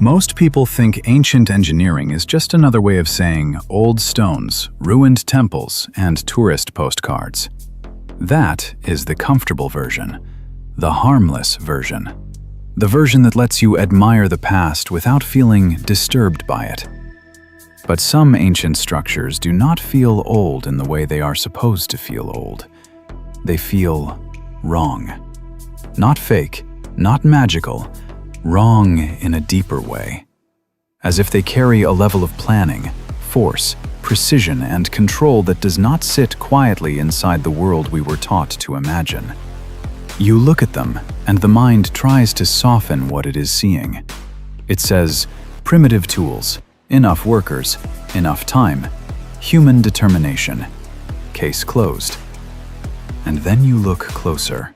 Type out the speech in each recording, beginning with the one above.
Most people think ancient engineering is just another way of saying old stones, ruined temples, and tourist postcards. That is the comfortable version, the harmless version. The version that lets you admire the past without feeling disturbed by it. But some ancient structures do not feel old in the way they are supposed to feel old. They feel wrong. Not fake, not magical, wrong in a deeper way. As if they carry a level of planning, force, precision, and control that does not sit quietly inside the world we were taught to imagine. You look at them, and the mind tries to soften what it is seeing. It says, primitive tools, enough workers, enough time, human determination. Case closed. And then you look closer.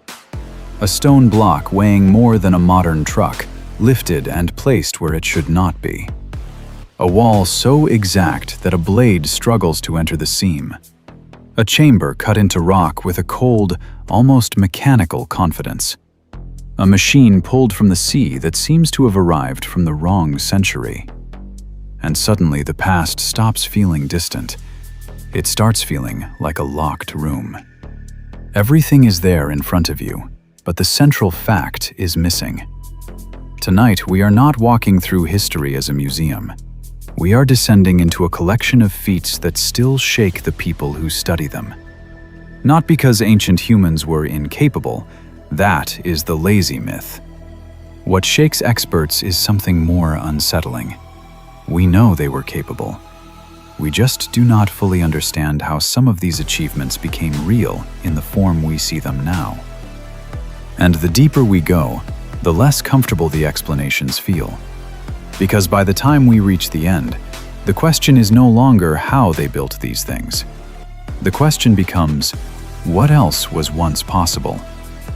A stone block weighing more than a modern truck, lifted and placed where it should not be. A wall so exact that a blade struggles to enter the seam. A chamber cut into rock with a cold, almost mechanical confidence. A machine pulled from the sea that seems to have arrived from the wrong century. And suddenly the past stops feeling distant. It starts feeling like a locked room. Everything is there in front of you, but the central fact is missing. Tonight, we are not walking through history as a museum. We are descending into a collection of feats that still shake the people who study them. Not because ancient humans were incapable, that is the lazy myth. What shakes experts is something more unsettling. We know they were capable. We just do not fully understand how some of these achievements became real in the form we see them now. And the deeper we go, the less comfortable the explanations feel. Because by the time we reach the end, the question is no longer how they built these things. The question becomes, what else was once possible?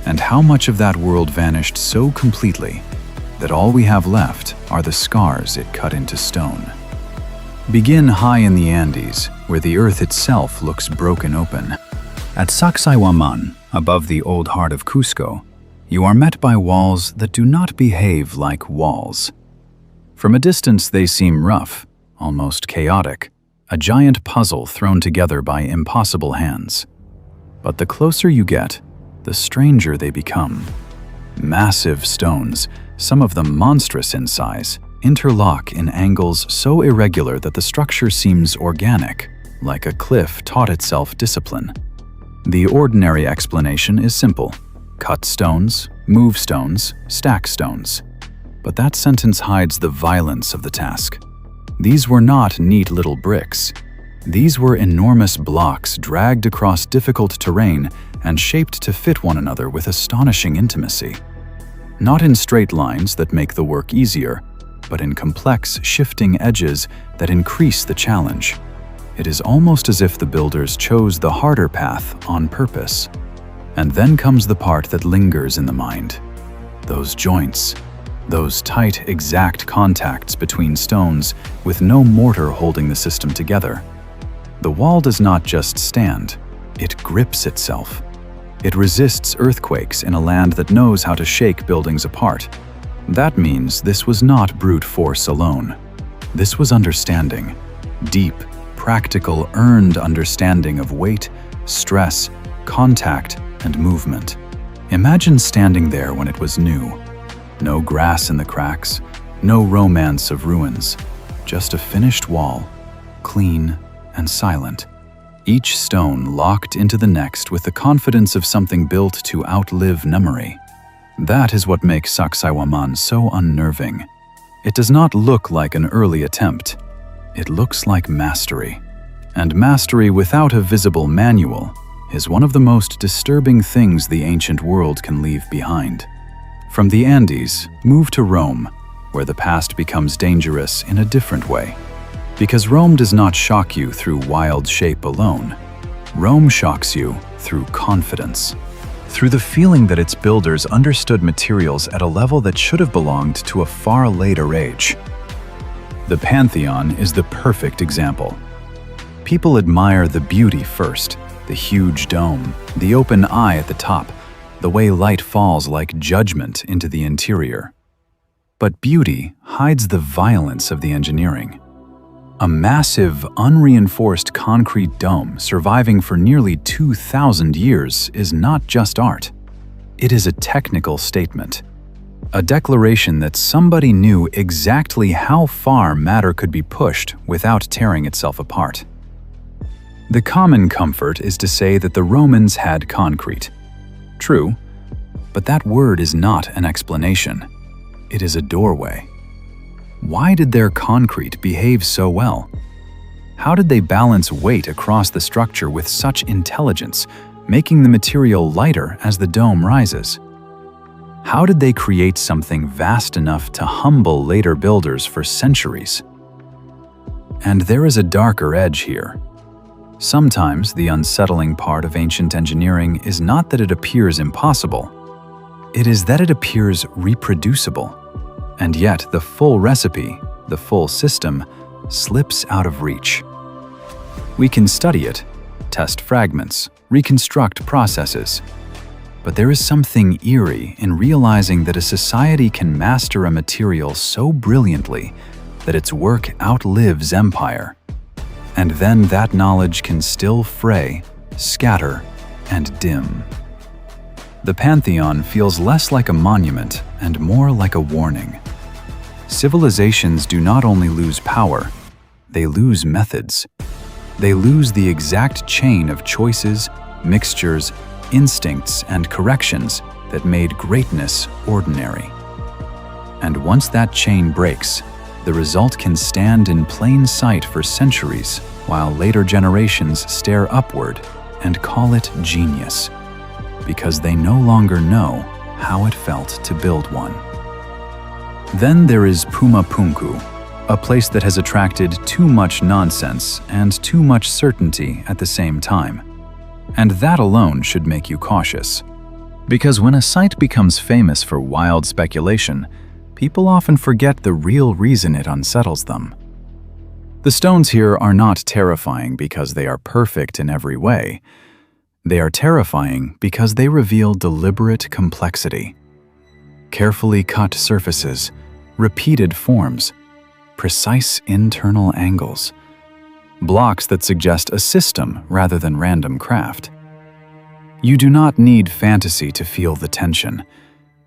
And how much of that world vanished so completely that all we have left are the scars it cut into stone? Begin high in the Andes, where the earth itself looks broken open. At Sacsayhuaman, above the old heart of Cusco, you are met by walls that do not behave like walls. From a distance they seem rough, almost chaotic, a giant puzzle thrown together by impossible hands. But the closer you get, the stranger they become. Massive stones, some of them monstrous in size, interlock in angles so irregular that the structure seems organic, like a cliff taught itself discipline. The ordinary explanation is simple. Cut stones, move stones, stack stones. But that sentence hides the violence of the task. These were not neat little bricks. These were enormous blocks dragged across difficult terrain and shaped to fit one another with astonishing intimacy. Not in straight lines that make the work easier, but in complex, shifting edges that increase the challenge. It is almost as if the builders chose the harder path on purpose. And then comes the part that lingers in the mind. Those joints, those tight, exact contacts between stones with no mortar holding the system together. The wall does not just stand, it grips itself. It resists earthquakes in a land that knows how to shake buildings apart. That means this was not brute force alone. This was understanding, deep, practical, earned understanding of weight, stress, contact, and movement. Imagine standing there when it was new. No grass in the cracks, no romance of ruins, just a finished wall, clean and silent. Each stone locked into the next with the confidence of something built to outlive memory. That is what makes Sacsayhuaman so unnerving. It does not look like an early attempt. It looks like mastery. And mastery without a visible manual is one of the most disturbing things the ancient world can leave behind. From the Andes, move to Rome, where the past becomes dangerous in a different way. Because Rome does not shock you through wild shape alone. Rome shocks you through confidence. Through the feeling that its builders understood materials at a level that should have belonged to a far later age. The Pantheon is the perfect example. People admire the beauty first, the huge dome, the open eye at the top, the way light falls like judgment into the interior. But beauty hides the violence of the engineering. A massive, unreinforced concrete dome surviving for nearly 2,000 years is not just art. It is a technical statement. A declaration that somebody knew exactly how far matter could be pushed without tearing itself apart. The common comfort is to say that the Romans had concrete. True, but that word is not an explanation. It is a doorway. Why did their concrete behave so well? How did they balance weight across the structure with such intelligence, making the material lighter as the dome rises? How did they create something vast enough to humble later builders for centuries? And there is a darker edge here. Sometimes the unsettling part of ancient engineering is not that it appears impossible. It is that it appears reproducible. And yet the full recipe, the full system, slips out of reach. We can study it, test fragments, reconstruct processes. But there is something eerie in realizing that a society can master a material so brilliantly that its work outlives empire. And then that knowledge can still fray, scatter, and dim. The Pantheon feels less like a monument and more like a warning. Civilizations do not only lose power, they lose methods. They lose the exact chain of choices, mixtures, instincts, and corrections that made greatness ordinary. And once that chain breaks, the result can stand in plain sight for centuries while later generations stare upward and call it genius, because they no longer know how it felt to build one. Then there is Puma Punku, a place that has attracted too much nonsense and too much certainty at the same time. And that alone should make you cautious. Because when a site becomes famous for wild speculation, people often forget the real reason it unsettles them. The stones here are not terrifying because they are perfect in every way. They are terrifying because they reveal deliberate complexity. Carefully cut surfaces, repeated forms, precise internal angles, blocks that suggest a system rather than random craft. You do not need fantasy to feel the tension.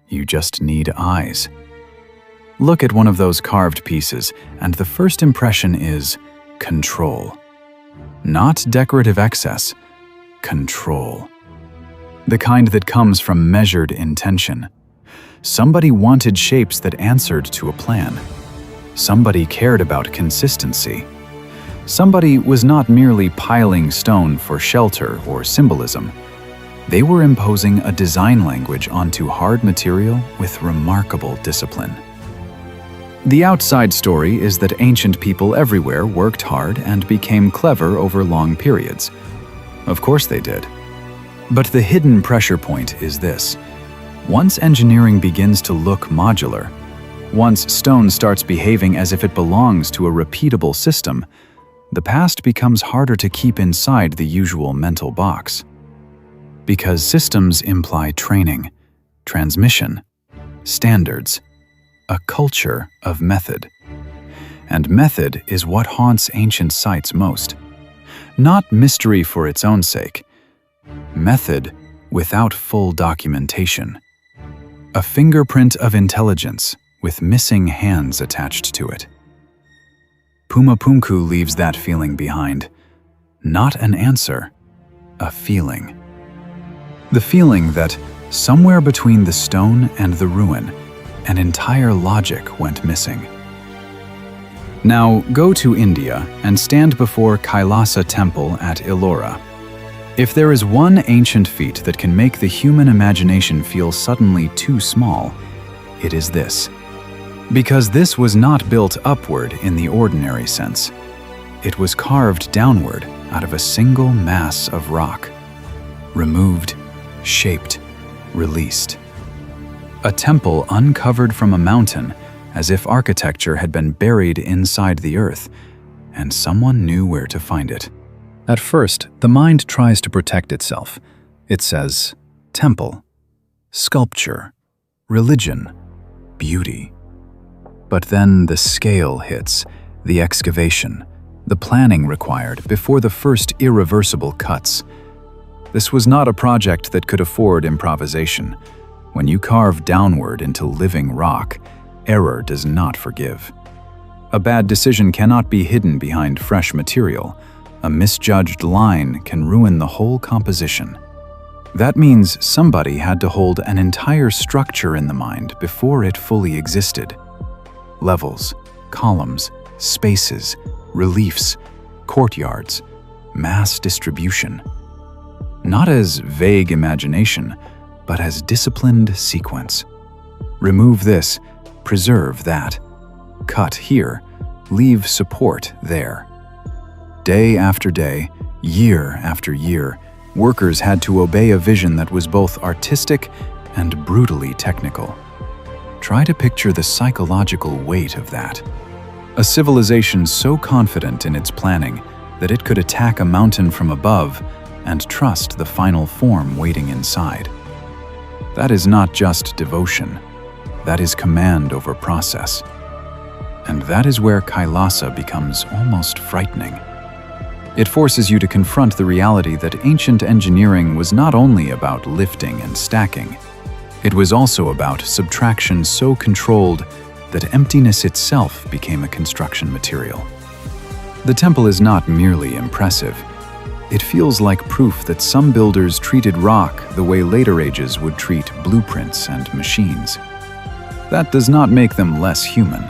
You just need eyes. Look at one of those carved pieces, and the first impression is control. Not decorative excess, control. The kind that comes from measured intention. Somebody wanted shapes that answered to a plan. Somebody cared about consistency. Somebody was not merely piling stone for shelter or symbolism. They were imposing a design language onto hard material with remarkable discipline. The outside story is that ancient people everywhere worked hard and became clever over long periods. Of course they did. But the hidden pressure point is this. Once engineering begins to look modular, once stone starts behaving as if it belongs to a repeatable system, the past becomes harder to keep inside the usual mental box. Because systems imply training, transmission, standards, a culture of method. And method is what haunts ancient sites most. Not mystery for its own sake. Method without full documentation. A fingerprint of intelligence with missing hands attached to it. Puma Punku leaves that feeling behind. Not an answer, a feeling. The feeling that somewhere between the stone and the ruin, an entire logic went missing. Now go to India and stand before Kailasa Temple at Ellora. If there is one ancient feat that can make the human imagination feel suddenly too small, it is this. Because this was not built upward in the ordinary sense. It was carved downward out of a single mass of rock. Removed, shaped, released. A temple uncovered from a mountain, as if architecture had been buried inside the earth, and someone knew where to find it. At first, the mind tries to protect itself. It says, temple, sculpture, religion, beauty. But then the scale hits, the excavation, the planning required before the first irreversible cuts. This was not a project that could afford improvisation. When you carve downward into living rock, error does not forgive. A bad decision cannot be hidden behind fresh material. A misjudged line can ruin the whole composition. That means somebody had to hold an entire structure in the mind before it fully existed. Levels, columns, spaces, reliefs, courtyards, mass distribution. Not as vague imagination, but as disciplined sequence. Remove this, preserve that. Cut here, leave support there. Day after day, year after year, workers had to obey a vision that was both artistic and brutally technical. Try to picture the psychological weight of that. A civilization so confident in its planning that it could attack a mountain from above and trust the final form waiting inside. That is not just devotion. That is command over process. And that is where Kailasa becomes almost frightening. It forces you to confront the reality that ancient engineering was not only about lifting and stacking. It was also about subtraction so controlled that emptiness itself became a construction material. The temple is not merely impressive. It feels like proof that some builders treated rock the way later ages would treat blueprints and machines. That does not make them less human.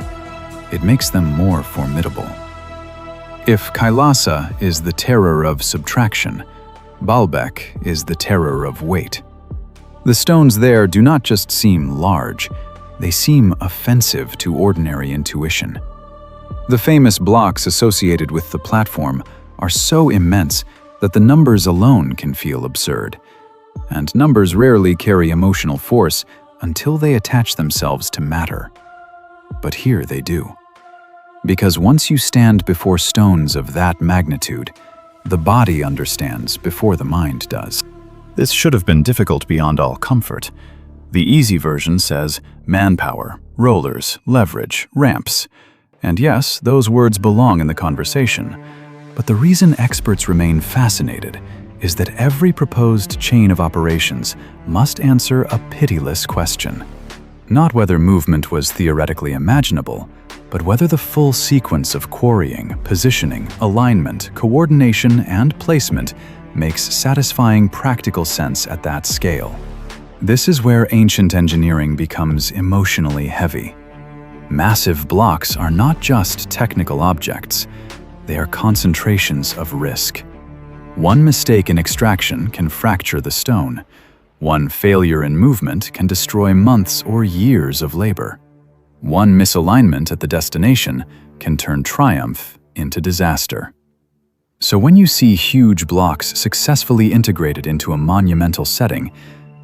It makes them more formidable. If Kailasa is the terror of subtraction, Baalbek is the terror of weight. The stones there do not just seem large, they seem offensive to ordinary intuition. The famous blocks associated with the platform are so immense that the numbers alone can feel absurd. And numbers rarely carry emotional force until they attach themselves to matter. But here they do. Because once you stand before stones of that magnitude, the body understands before the mind does. This should have been difficult beyond all comfort. The easy version says manpower, rollers, leverage, ramps. And yes, those words belong in the conversation. But the reason experts remain fascinated is that every proposed chain of operations must answer a pitiless question. Not whether movement was theoretically imaginable, but whether the full sequence of quarrying, positioning, alignment, coordination, and placement makes satisfying practical sense at that scale. This is where ancient engineering becomes emotionally heavy. Massive blocks are not just technical objects, they are concentrations of risk. One mistake in extraction can fracture the stone. One failure in movement can destroy months or years of labor. One misalignment at the destination can turn triumph into disaster. So when you see huge blocks successfully integrated into a monumental setting,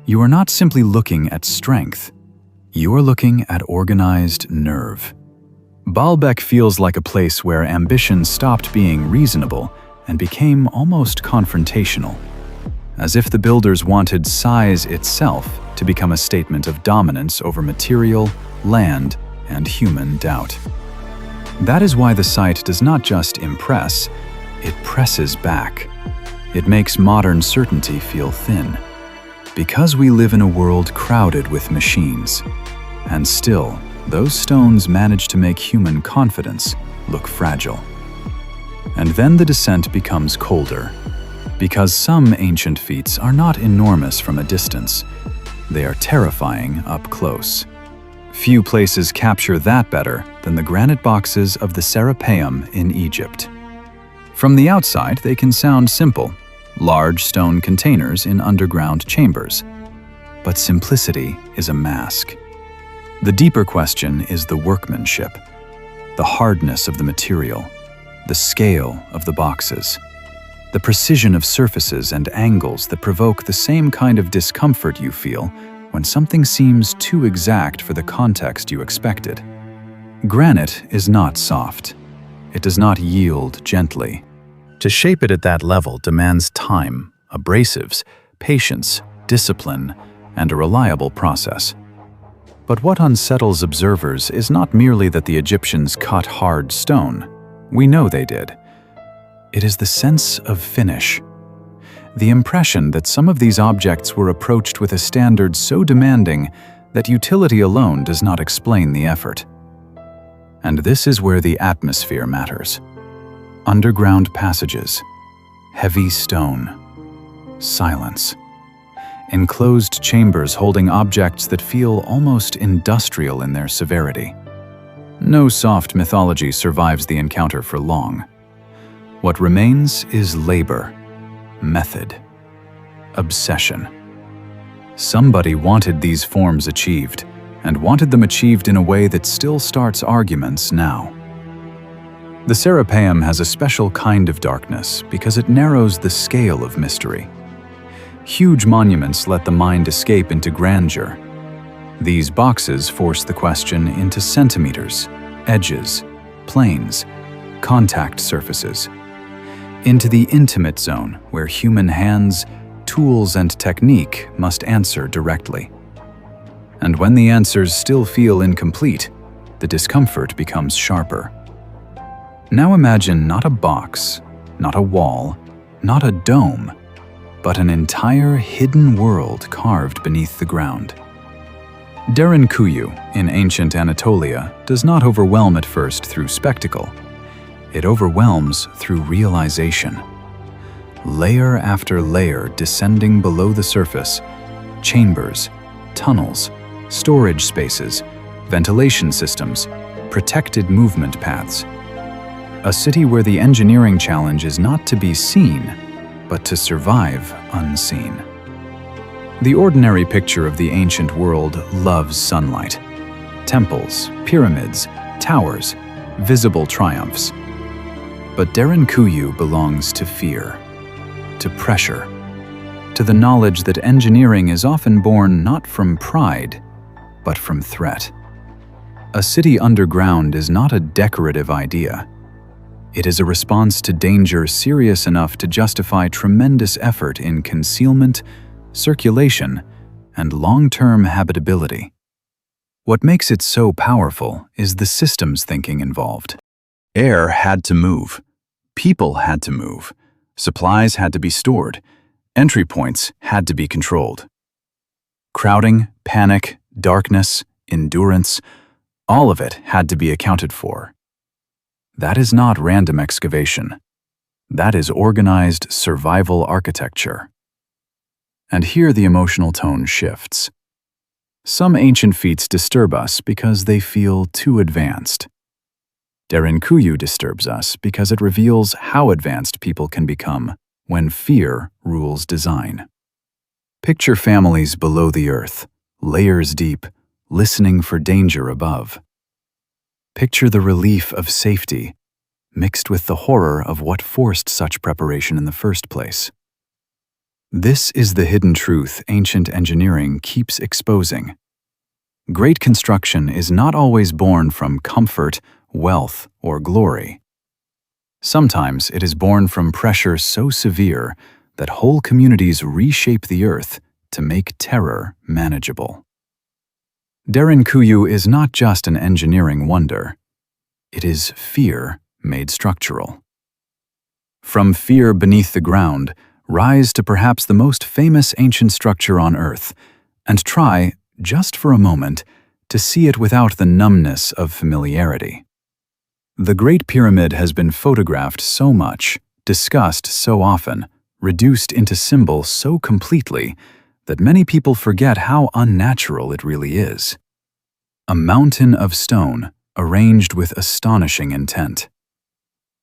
you are not simply looking at strength. You are looking at organized nerve. Baalbek feels like a place where ambition stopped being reasonable and became almost confrontational, as if the builders wanted size itself to become a statement of dominance over material, land, and human doubt. That is why the site does not just impress, it presses back. It makes modern certainty feel thin. Because we live in a world crowded with machines, and still, those stones manage to make human confidence look fragile. And then the descent becomes colder, because some ancient feats are not enormous from a distance. They are terrifying up close. Few places capture that better than the granite boxes of the Serapeum in Egypt. From the outside, they can sound simple, large stone containers in underground chambers. But simplicity is a mask. The deeper question is the workmanship, the hardness of the material, the scale of the boxes, the precision of surfaces and angles that provoke the same kind of discomfort you feel when something seems too exact for the context you expected. Granite is not soft. It does not yield gently. To shape it at that level demands time, abrasives, patience, discipline, and a reliable process. But what unsettles observers is not merely that the Egyptians cut hard stone. We know they did. It is the sense of finish. The impression that some of these objects were approached with a standard so demanding that utility alone does not explain the effort. And this is where the atmosphere matters. Underground passages, heavy stone, silence. Enclosed chambers holding objects that feel almost industrial in their severity. No soft mythology survives the encounter for long. What remains is labor, method, obsession. Somebody wanted these forms achieved, and wanted them achieved in a way that still starts arguments now. The Serapeum has a special kind of darkness because it narrows the scale of mystery. Huge monuments let the mind escape into grandeur. These boxes force the question into centimeters, edges, planes, contact surfaces, into the intimate zone where human hands, tools, and technique must answer directly. And when the answers still feel incomplete, the discomfort becomes sharper. Now imagine not a box, not a wall, not a dome, but an entire hidden world carved beneath the ground. Derinkuyu in ancient Anatolia does not overwhelm at first through spectacle. It overwhelms through realization. Layer after layer descending below the surface, chambers, tunnels, storage spaces, ventilation systems, protected movement paths. A city where the engineering challenge is not to be seen, but to survive unseen. The ordinary picture of the ancient world loves sunlight. Temples, pyramids, towers, visible triumphs. But Derinkuyu belongs to fear, to pressure, to the knowledge that engineering is often born not from pride, but from threat. A city underground is not a decorative idea. It is a response to danger serious enough to justify tremendous effort in concealment, circulation, and long-term habitability. What makes it so powerful is the systems thinking involved. Air had to move. People had to move. Supplies had to be stored. Entry points had to be controlled. Crowding, panic, darkness, endurance, all of it had to be accounted for. That is not random excavation. That is organized survival architecture. And here the emotional tone shifts. Some ancient feats disturb us because they feel too advanced. Derinkuyu disturbs us because it reveals how advanced people can become when fear rules design. Picture families below the earth, layers deep, listening for danger above. Picture the relief of safety, mixed with the horror of what forced such preparation in the first place. This is the hidden truth ancient engineering keeps exposing. Great construction is not always born from comfort, wealth, or glory. Sometimes it is born from pressure so severe that whole communities reshape the earth to make terror manageable. Derinkuyu is not just an engineering wonder. It is fear made structural. From fear beneath the ground, rise to perhaps the most famous ancient structure on Earth, and try, just for a moment, to see it without the numbness of familiarity. The Great Pyramid has been photographed so much, discussed so often, reduced into symbol so completely, that many people forget how unnatural it really is. A mountain of stone, arranged with astonishing intent.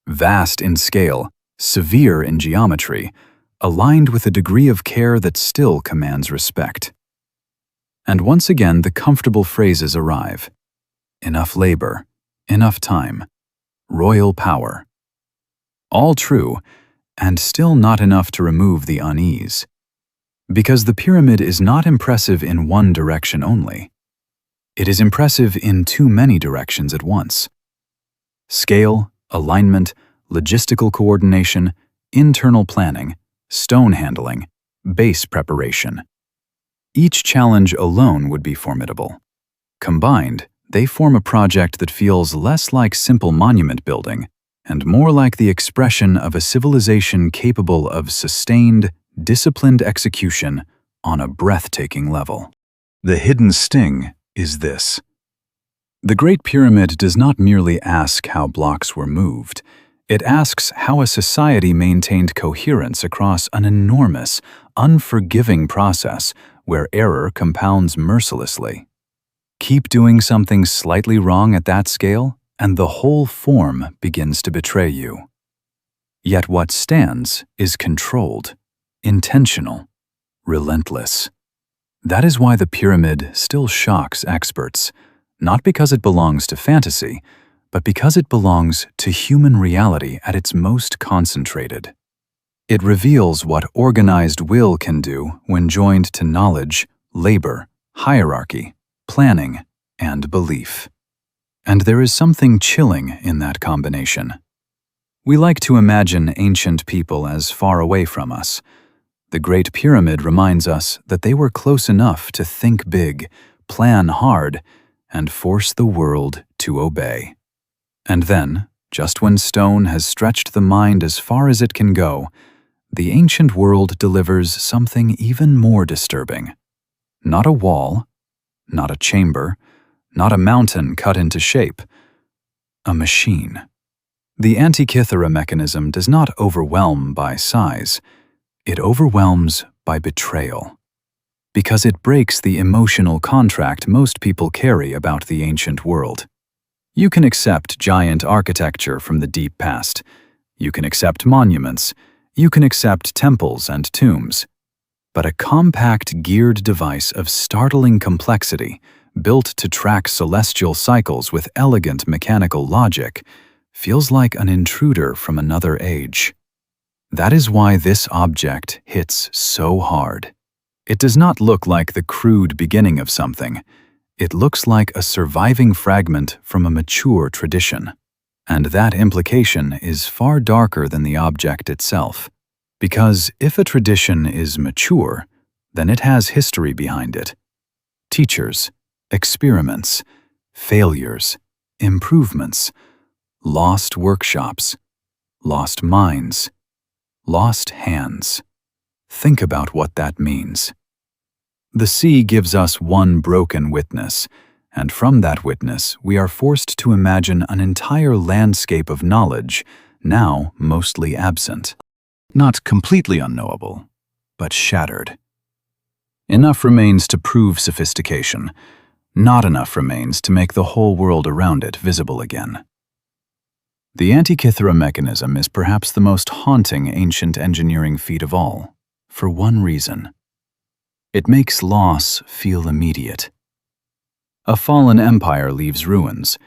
Vast in scale, severe in geometry, aligned with a degree of care that still commands respect. And once again the comfortable phrases arrive. Enough labor, enough time, royal power. All true, and still not enough to remove the unease. Because the pyramid is not impressive in one direction only. It is impressive in too many directions at once. Scale, alignment, logistical coordination, internal planning, stone handling, base preparation. Each challenge alone would be formidable. Combined, they form a project that feels less like simple monument building and more like the expression of a civilization capable of sustained, disciplined execution on a breathtaking level. The hidden sting is this. The Great Pyramid does not merely ask how blocks were moved. It asks how a society maintained coherence across an enormous, unforgiving process where error compounds mercilessly. Keep doing something slightly wrong at that scale, and the whole form begins to betray you. Yet what stands is controlled, intentional, relentless. That is why the pyramid still shocks experts, not because it belongs to fantasy, but because it belongs to human reality at its most concentrated. It reveals what organized will can do when joined to knowledge, labor, hierarchy, planning, and belief. And there is something chilling in that combination. We like to imagine ancient people as far away from us. The Great Pyramid reminds us that they were close enough to think big, plan hard, and force the world to obey. And then, just when stone has stretched the mind as far as it can go, the ancient world delivers something even more disturbing. Not a wall, not a chamber, not a mountain cut into shape. A machine. The Antikythera mechanism does not overwhelm by size. It overwhelms by betrayal. Because it breaks the emotional contract most people carry about the ancient world. You can accept giant architecture from the deep past. You can accept monuments. You can accept temples and tombs. But a compact geared device of startling complexity, built to track celestial cycles with elegant mechanical logic, feels like an intruder from another age. That is why this object hits so hard. It does not look like the crude beginning of something. It looks like a surviving fragment from a mature tradition. And that implication is far darker than the object itself. Because if a tradition is mature, then it has history behind it. Teachers, experiments, failures, improvements, lost workshops, lost minds, lost hands. Think about what that means. The sea gives us one broken witness, and from that witness we are forced to imagine an entire landscape of knowledge, now mostly absent. Not completely unknowable, but shattered. Enough remains to prove sophistication. Not enough remains to make the whole world around it visible again. The Antikythera mechanism is perhaps the most haunting ancient engineering feat of all, for one reason. It makes loss feel immediate. A fallen empire leaves ruins.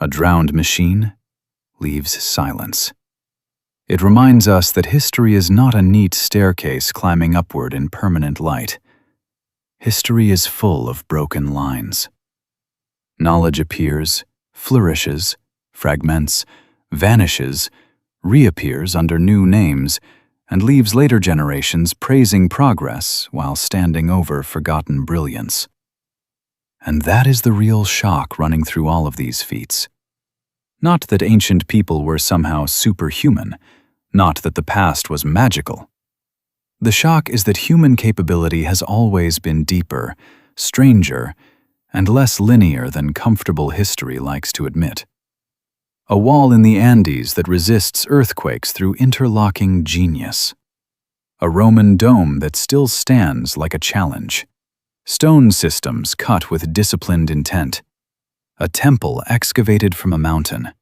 A drowned machine leaves silence. It reminds us that history is not a neat staircase climbing upward in permanent light. History is full of broken lines. Knowledge appears, flourishes, fragments, vanishes, reappears under new names, and leaves later generations praising progress while standing over forgotten brilliance. And that is the real shock running through all of these feats. Not that ancient people were somehow superhuman, not that the past was magical. The shock is that human capability has always been deeper, stranger, and less linear than comfortable history likes to admit. A wall in the Andes that resists earthquakes through interlocking genius. A Roman dome that still stands like a challenge. Stone systems cut with disciplined intent. A temple excavated from a mountain.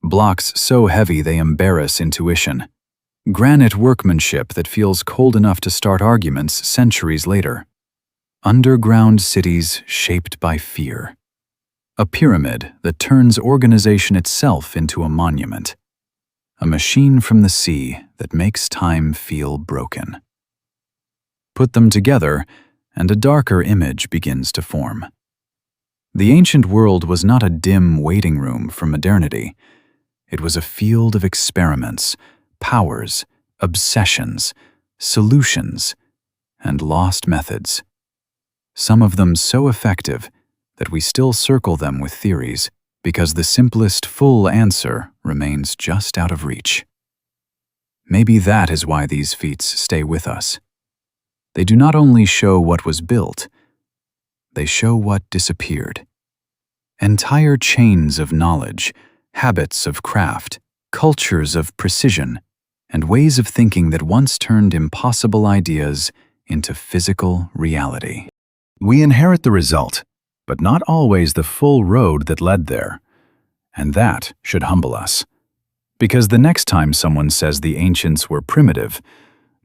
Blocks so heavy they embarrass intuition. Granite workmanship that feels cold enough to start arguments centuries later. Underground cities shaped by fear. A pyramid that turns organization itself into a monument. A machine from the sea that makes time feel broken. Put them together, and a darker image begins to form. The ancient world was not a dim waiting room for modernity. It was a field of experiments, powers, obsessions, solutions, and lost methods. Some of them so effective that we still circle them with theories because the simplest full answer remains just out of reach. Maybe that is why these feats stay with us. They do not only show what was built, they show what disappeared. Entire chains of knowledge, habits of craft, cultures of precision, and ways of thinking that once turned impossible ideas into physical reality. We inherit the result, but not always the full road that led there. And that should humble us. Because the next time someone says the ancients were primitive,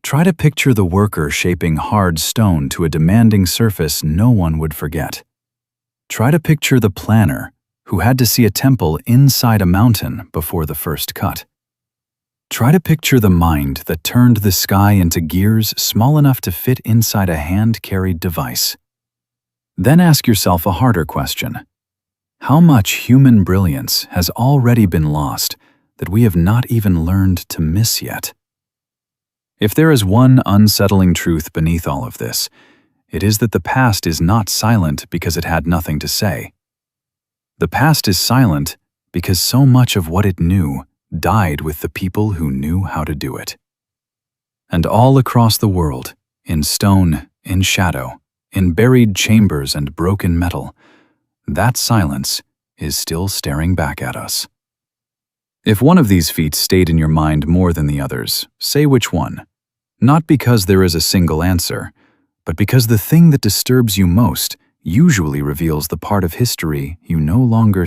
try to picture the worker shaping hard stone to a demanding surface no one would forget. Try to picture the planner who had to see a temple inside a mountain before the first cut. Try to picture the mind that turned the sky into gears small enough to fit inside a hand-carried device. Then ask yourself a harder question. How much human brilliance has already been lost that we have not even learned to miss yet? If there is one unsettling truth beneath all of this, it is that the past is not silent because it had nothing to say. The past is silent because so much of what it knew died with the people who knew how to do it. And all across the world, in stone, in shadow, in buried chambers and broken metal, that silence is still staring back at us. If one of these feats stayed in your mind more than the others, say which one. Not because there is a single answer, but because the thing that disturbs you most usually reveals the part of history you no longer